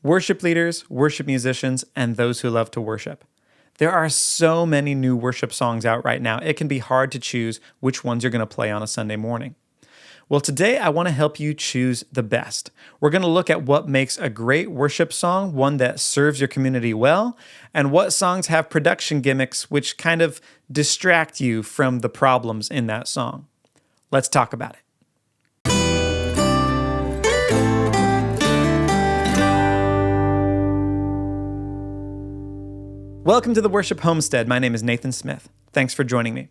Worship leaders, worship musicians, and those who love to worship. There are so many new worship songs out right now, it can be hard to choose which ones you're going to play on a Sunday morning. Well, today I want to help you choose the best. We're going to look at what makes a great worship song, one that serves your community well, and what songs have production gimmicks which kind of distract you from the problems in that song. Let's talk about it. Welcome to the Worship Homestead. My name is Nathan Smith. Thanks for joining me.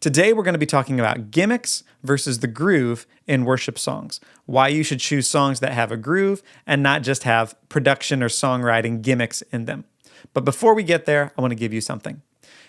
Today we're going to be talking about gimmicks versus the groove in worship songs. Why you should choose songs that have a groove and not just have production or songwriting gimmicks in them. But before we get there, I want to give you something.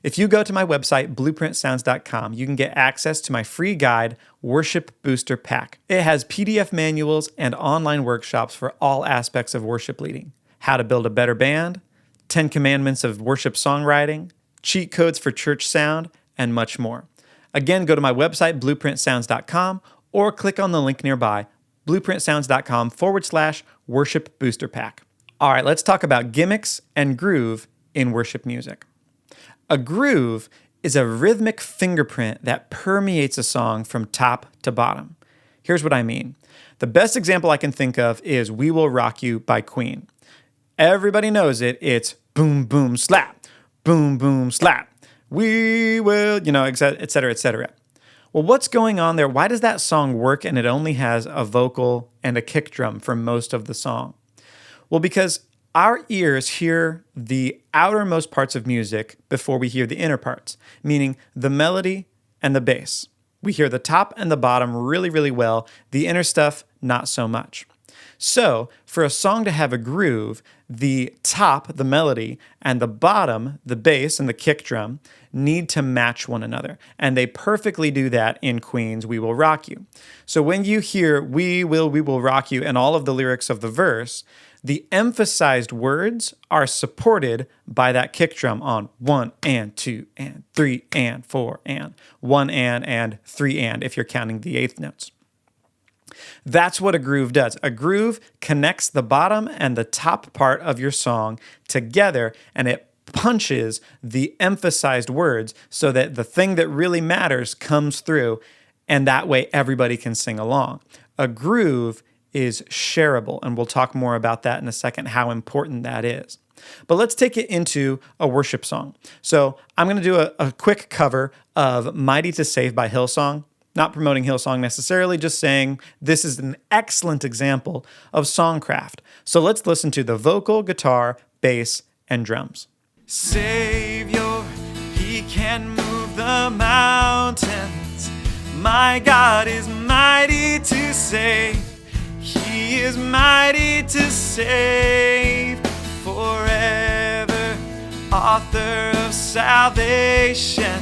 If you go to my website, blueprintsounds.com, you can get access to my free guide, Worship Booster Pack. It has PDF manuals and online workshops for all aspects of worship leading. How to build a better band, 10 commandments of worship songwriting, cheat codes for church sound, and much more. Again, go to my website, blueprintsounds.com, or click on the link nearby, blueprintsounds.com/worship booster pack. All right, let's talk about gimmicks and groove in worship music. A groove is a rhythmic fingerprint that permeates a song from top to bottom. Here's what I mean. The best example I can think of is We Will Rock You by Queen. Everybody knows it. It's boom, boom, slap, boom, boom, slap. We will, et cetera, et cetera. Well, what's going on there? Why does that song work and it only has a vocal and a kick drum for most of the song? Well, because our ears hear the outermost parts of music before we hear the inner parts, meaning the melody and the bass. We hear the top and the bottom really, really well, the inner stuff not so much. So, for a song to have a groove, the top, the melody, and the bottom, the bass and the kick drum, need to match one another. And they perfectly do that in Queen's We Will Rock You. So when you hear we will rock you, and all of the lyrics of the verse, the emphasized words are supported by that kick drum on 1 and 2 and 3 and 4 and 1 and 3 and, if you're counting the eighth notes. That's what a groove does. A groove connects the bottom and the top part of your song together, and it punches the emphasized words so that the thing that really matters comes through, and that way everybody can sing along. A groove is shareable, and we'll talk more about that in a second, how important that is. But let's take it into a worship song. So I'm going to do a quick cover of Mighty to Save by Hillsong. Not promoting Hillsong necessarily, just saying this is an excellent example of songcraft. So let's listen to the vocal, guitar, bass, and drums. Savior, He can move the mountains. My God is mighty to save. He is mighty to save forever. Author of salvation.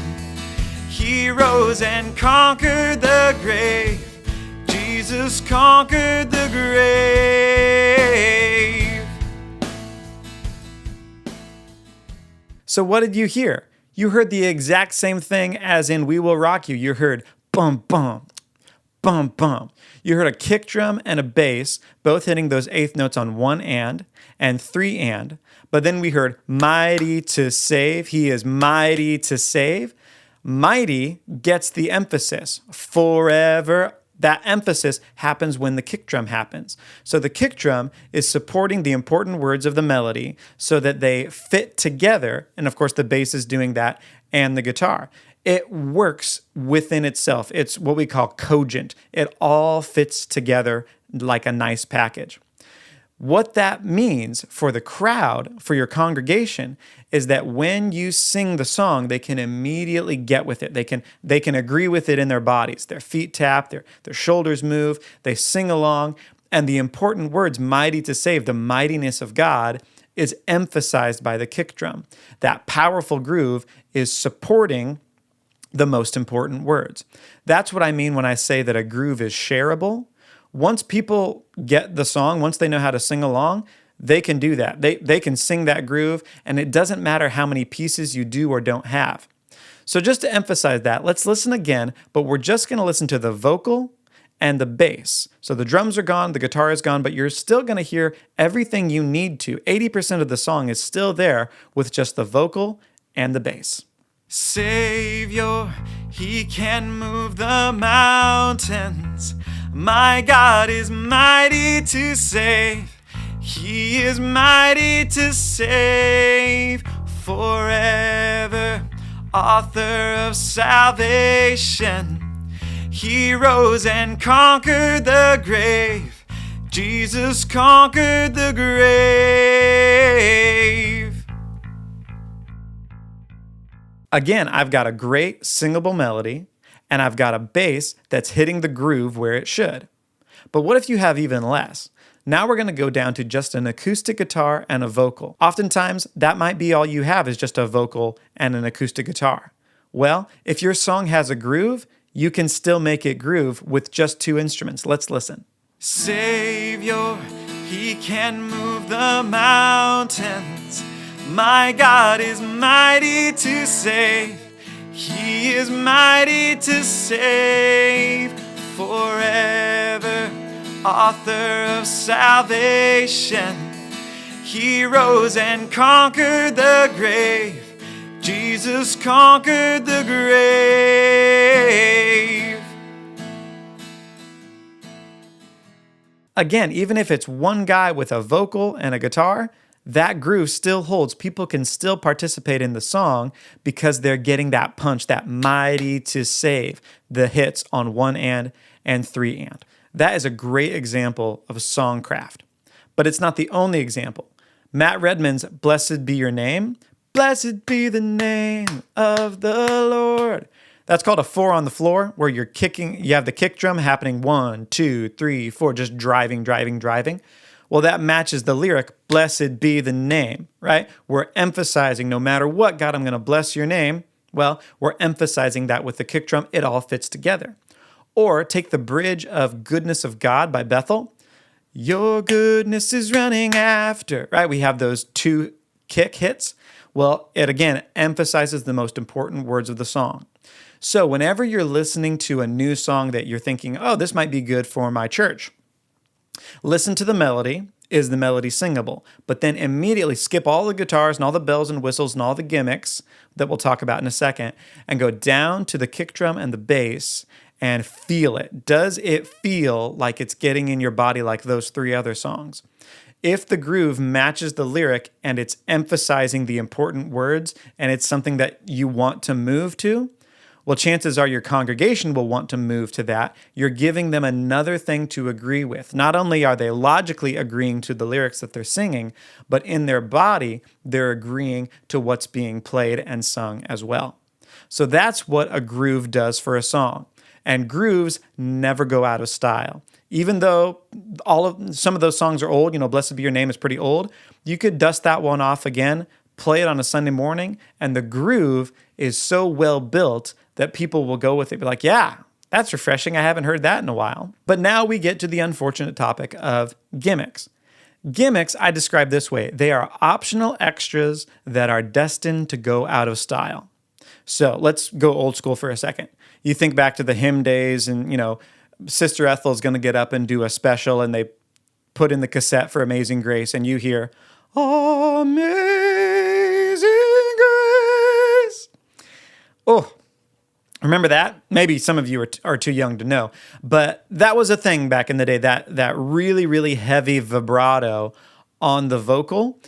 He rose and conquered the grave. Jesus conquered the grave. So what did you hear? You heard the exact same thing as in We Will Rock You. You heard bum, bum, bum, bum. You heard a kick drum and a bass, both hitting those eighth notes on 1 and 3 and. But then we heard mighty to save. He is mighty to save. Mighty gets the emphasis. Forever, that emphasis happens when the kick drum happens. So the kick drum is supporting the important words of the melody so that they fit together. And of course, the bass is doing that, and the guitar. It works within itself. It's what we call cogent. It all fits together like a nice package. What that means for the crowd, for your congregation, is that when you sing the song, they can immediately get with it. They can agree with it in their bodies. Their feet tap, their shoulders move, they sing along, and the important words, mighty to save, the mightiness of God, is emphasized by the kick drum. That powerful groove is supporting the most important words. That's what I mean when I say that a groove is shareable. Once people get the song, once they know how to sing along, they can do that. They can sing that groove, and it doesn't matter how many pieces you do or don't have. So just to emphasize that, let's listen again, but we're just going to listen to the vocal and the bass. So the drums are gone, the guitar is gone, but you're still going to hear everything you need to. 80% of the song is still there with just the vocal and the bass. Savior, he can move the mountains. My God is mighty to save. He is mighty to save forever. Author of salvation. He rose and conquered the grave. Jesus conquered the grave. Again, I've got a great singable melody, and I've got a bass that's hitting the groove where it should. But what if you have even less? Now we're going to go down to just an acoustic guitar and a vocal. Oftentimes, that might be all you have is just a vocal and an acoustic guitar. Well, if your song has a groove, you can still make it groove with just two instruments. Let's listen. Savior, he can move the mountains. My God is mighty to save. He is mighty to save forever. Author of salvation. He rose and conquered the grave. Jesus conquered the grave. Again, even if it's one guy with a vocal and a guitar, that groove still holds. People can still participate in the song because they're getting that punch, that mighty to save, the hits on 1 and 3 and. That is a great example of songcraft. But it's not the only example. Matt Redman's Blessed Be Your Name. Blessed be the name of the Lord. That's called a 4 on the floor, where you're kicking, you have the kick drum happening 1, 2, 3, 4, just driving. Well, that matches the lyric, blessed be the name, right? We're emphasizing no matter what, God, I'm going to bless your name. Well, we're emphasizing that with the kick drum, it all fits together. Or take the bridge of Goodness of God by Bethel. Your goodness is running after, right? We have those 2 kick hits. Well, it again emphasizes the most important words of the song. So whenever you're listening to a new song that you're thinking, oh, this might be good for my church, listen to the melody. Is the melody singable? But then immediately skip all the guitars and all the bells and whistles and all the gimmicks that we'll talk about in a second and go down to the kick drum and the bass and feel it. Does it feel like it's getting in your body like those 3 other songs? If the groove matches the lyric and it's emphasizing the important words and it's something that you want to move to, well, chances are your congregation will want to move to that. You're giving them another thing to agree with. Not only are they logically agreeing to the lyrics that they're singing, but in their body, they're agreeing to what's being played and sung as well. So that's what a groove does for a song. And grooves never go out of style. Even though some of those songs are old, Blessed Be Your Name is pretty old, you could dust that one off again, play it on a Sunday morning, and the groove is so well built that people will go with it, be like, yeah, that's refreshing. I haven't heard that in a while. But now we get to the unfortunate topic of gimmicks. Gimmicks, I describe this way. They are optional extras that are destined to go out of style. So let's go old school for a second. You think back to the hymn days and, Sister Ethel's going to get up and do a special and they put in the cassette for Amazing Grace and you hear, Amazing Grace. Oh, remember that? Maybe some of you are too young to know, but that was a thing back in the day, that really, really heavy vibrato on the vocal.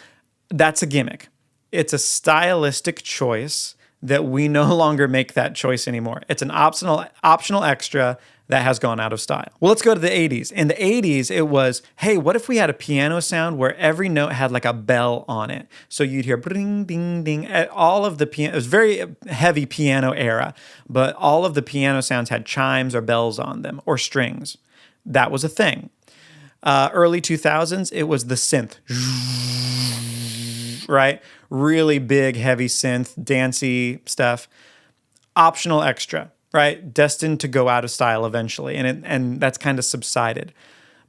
That's a gimmick. It's a stylistic choice that we no longer make that choice anymore. It's an optional extra that has gone out of style. Well, let's go to the 80s. In the 80s, it was, hey, what if we had a piano sound where every note had like a bell on it? So you'd hear ding, ding, ding. All of the piano, it was very heavy piano era, but all of the piano sounds had chimes or bells on them or strings. That was a thing. Early 2000s, it was the synth. Right? Really big, heavy synth, dancey stuff. Optional extra. Right? Destined to go out of style eventually. And that's kind of subsided.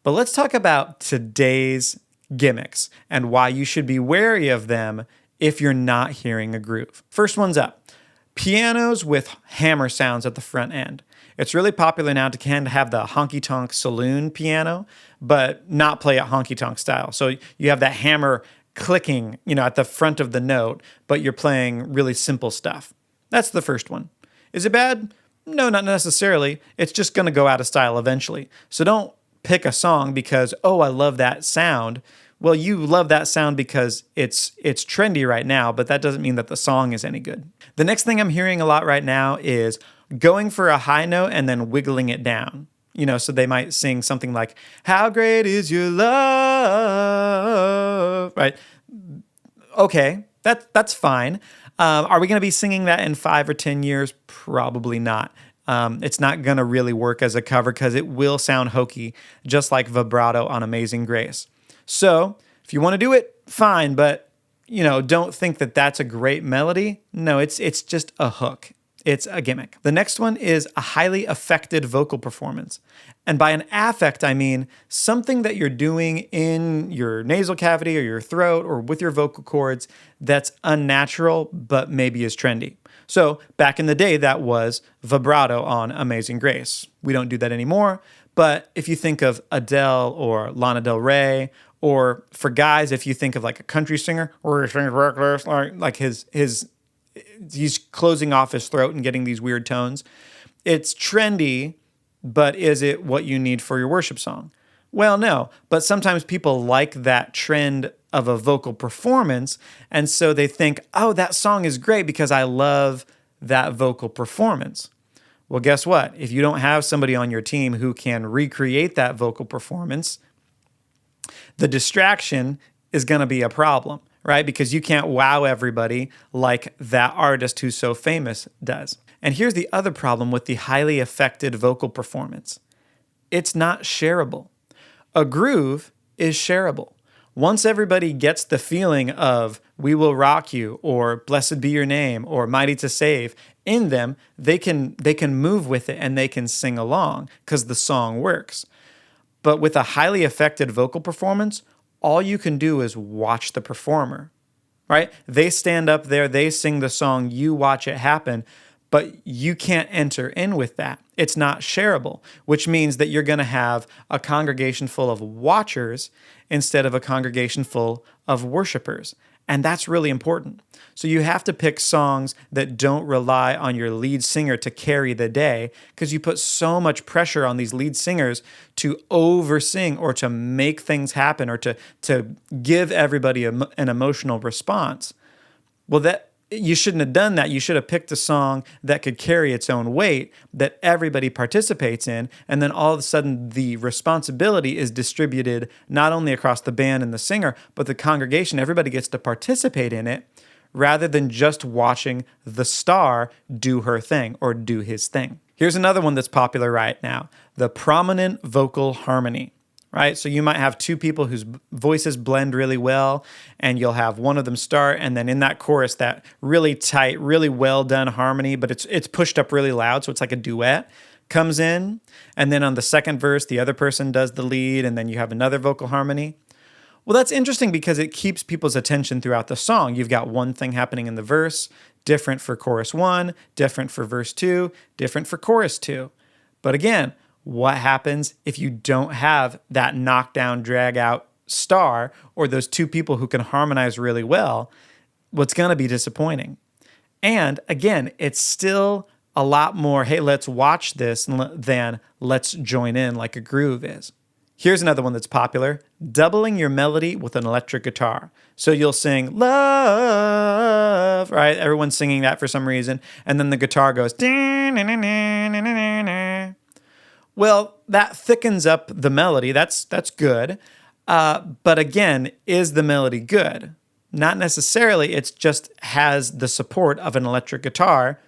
But let's talk about today's gimmicks and why you should be wary of them if you're not hearing a groove. First one's up. Pianos with hammer sounds at the front end. It's really popular now to kind of have the honky-tonk saloon piano, but not play it honky-tonk style. So you have that hammer clicking, at the front of the note, but you're playing really simple stuff. That's the first one. Is it bad? No, not necessarily. It's just going to go out of style eventually. So don't pick a song because, oh, I love that sound. Well, you love that sound because it's trendy right now, but that doesn't mean that the song is any good. The next thing I'm hearing a lot right now is going for a high note and then wiggling it down. So they might sing something like, "How great is your love," right? Okay, that's fine. Are we going to be singing that in 5 or 10 years? Probably not. It's not going to really work as a cover because it will sound hokey, just like vibrato on Amazing Grace. So if you want to do it, fine, but don't think that that's a great melody. No, it's just a hook. It's a gimmick. The next one is a highly affected vocal performance. And by an affect, I mean something that you're doing in your nasal cavity or your throat or with your vocal cords that's unnatural, but maybe is trendy. So back in the day, that was vibrato on Amazing Grace. We don't do that anymore. But if you think of Adele or Lana Del Rey, or for guys, if you think of like a country singer, or like he's closing off his throat and getting these weird tones. It's trendy, but is it what you need for your worship song? Well, no, but sometimes people like that trend of a vocal performance, and so they think, oh, that song is great because I love that vocal performance. Well, guess what? If you don't have somebody on your team who can recreate that vocal performance, the distraction is going to be a problem, right? Because you can't wow everybody like that artist who's so famous does. And here's the other problem with the highly affected vocal performance. It's not shareable. A groove is shareable. Once everybody gets the feeling of "We Will Rock You" or "Blessed Be Your Name" or "Mighty to Save" in them, they can move with it and they can sing along because the song works. But with a highly affected vocal performance, all you can do is watch the performer, right? They stand up there, they sing the song, you watch it happen, but you can't enter in with that. It's not shareable, which means that you're going to have a congregation full of watchers instead of a congregation full of worshipers. And that's really important. So you have to pick songs that don't rely on your lead singer to carry the day, because you put so much pressure on these lead singers to oversing or to make things happen or to give everybody an emotional response. Well, that you shouldn't have done that. You should have picked a song that could carry its own weight, that everybody participates in, and then all of a sudden the responsibility is distributed not only across the band and the singer, but the congregation. Everybody gets to participate in it rather than just watching the star do her thing or do his thing. Here's another one that's popular right now, the prominent vocal harmony. Right? So you might have two people whose voices blend really well, and you'll have one of them start, and then in that chorus, that really tight, really well done harmony, but it's pushed up really loud, so it's like a duet, comes in, and then on the second verse, the other person does the lead, and then you have another vocal harmony. Well, that's interesting because it keeps people's attention throughout the song. You've got one thing happening in the verse, different for chorus 1, different for verse 2, different for chorus 2. But again, what happens if you don't have that knockdown, drag out star or those two people who can harmonize really well? What's going to be disappointing. And again, it's still a lot more, hey, let's watch this than let's join in like a groove is. Here's another one that's popular, doubling your melody with an electric guitar. So you'll sing love, right? Everyone's singing that for some reason. And then the guitar goes, well, that thickens up the melody. That's good. But again, is the melody good? Not necessarily. It just has the support of an electric guitar,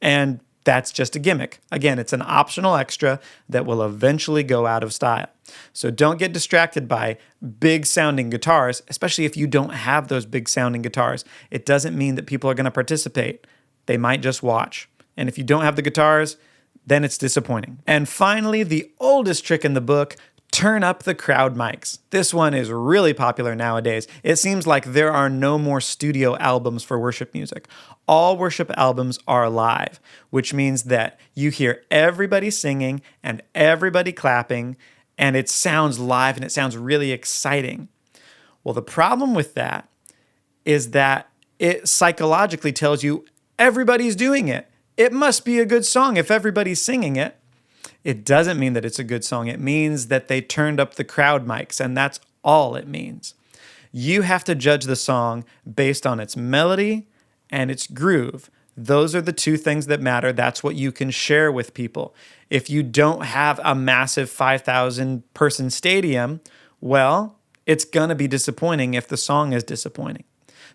and that's just a gimmick. Again, it's an optional extra that will eventually go out of style. So don't get distracted by big sounding guitars, especially if you don't have those big sounding guitars. It doesn't mean that people are going to participate. They might just watch. And if you don't have the guitars, then it's disappointing. And finally, the oldest trick in the book, Turn up the crowd mics. This one is really popular nowadays. It seems like there are no more studio albums for worship music. All worship albums are live, which means that you hear everybody singing and everybody clapping, and it sounds live and it sounds really exciting. Well, the problem with that is that it psychologically tells you everybody's doing it. It must be a good song if everybody's singing it. It doesn't mean that it's a good song. It means that they turned up the crowd mics, and that's all it means. You have to judge the song based on its melody and its groove. Those are the two things that matter. That's what you can share with people. If you don't have a massive 5,000 person stadium, well, it's going to be disappointing if the song is disappointing.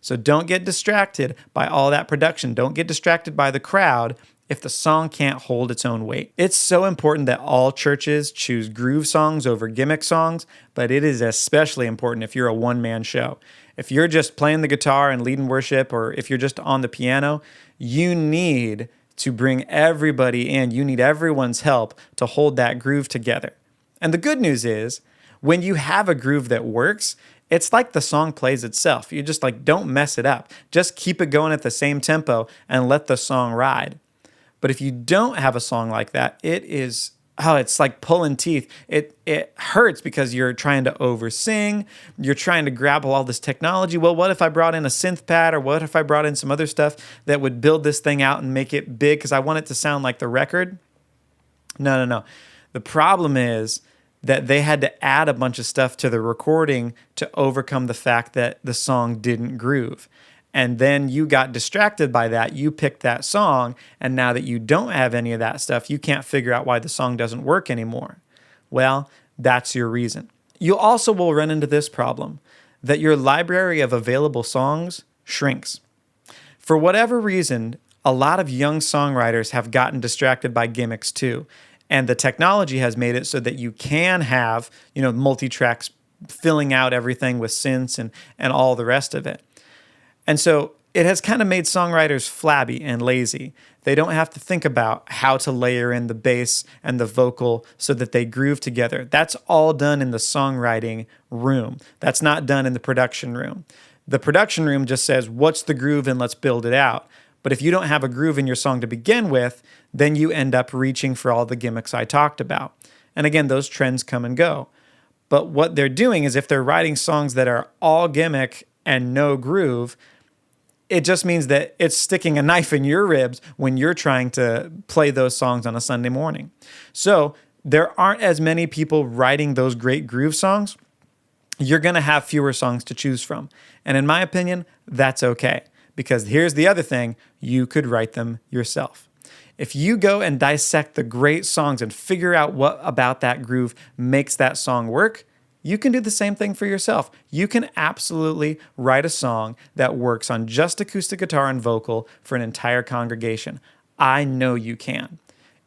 So don't get distracted by all that production. Don't get distracted by the crowd if the song can't hold its own weight. It's so important that all churches choose groove songs over gimmick songs, but it is especially important if you're a one-man show. If you're just playing the guitar and leading worship, or if you're just on the piano, you need to bring everybody in. You need everyone's help to hold that groove together. And the good news is, when you have a groove that works, it's like the song plays itself. You just don't mess it up. Just keep it going at the same tempo and let the song ride. But if you don't have a song like that, it's like pulling teeth. It hurts because you're trying to oversing. You're trying to grab all this technology. Well, what if I brought in a synth pad, or what if I brought in some other stuff that would build this thing out and make it big because I want it to sound like the record? No. The problem is that they had to add a bunch of stuff to the recording to overcome the fact that the song didn't groove. And then you got distracted by that. You picked that song, and now that you don't have any of that stuff, you can't figure out why the song doesn't work anymore. Well, that's your reason. You also will run into this problem, that your library of available songs shrinks. For whatever reason, a lot of young songwriters have gotten distracted by gimmicks too. And the technology has made it so that you can have, multi-tracks filling out everything with synths and all the rest of it. And so it has kind of made songwriters flabby and lazy. They don't have to think about how to layer in the bass and the vocal so that they groove together. That's all done in the songwriting room. That's not done in the production room. The production room just says, what's the groove, and let's build it out. But if you don't have a groove in your song to begin with, then you end up reaching for all the gimmicks I talked about. And again, those trends come and go. But what they're doing is, if they're writing songs that are all gimmick and no groove, it just means that it's sticking a knife in your ribs when you're trying to play those songs on a Sunday morning. So there aren't as many people writing those great groove songs. You're going to have fewer songs to choose from. And in my opinion, that's okay. Because here's the other thing, you could write them yourself. If you go and dissect the great songs and figure out what about that groove makes that song work, you can do the same thing for yourself. You can absolutely write a song that works on just acoustic guitar and vocal for an entire congregation. I know you can.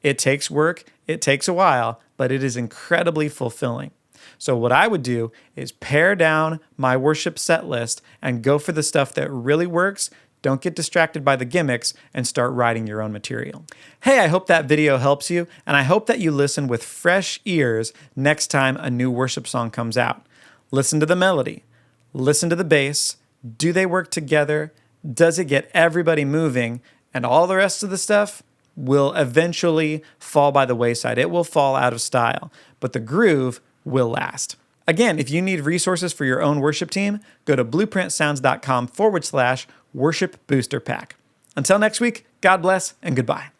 It takes work, it takes a while, but it is incredibly fulfilling. So what I would do is pare down my worship set list and go for the stuff that really works. Don't get distracted by the gimmicks and start writing your own material. Hey, I hope that video helps you, and I hope that you listen with fresh ears next time a new worship song comes out. Listen to the melody. Listen to the bass. Do they work together? Does it get everybody moving? And all the rest of the stuff will eventually fall by the wayside. It will fall out of style, but the groove will last. Again, if you need resources for your own worship team, go to blueprintsounds.com/worship booster pack. Until next week, God bless and goodbye.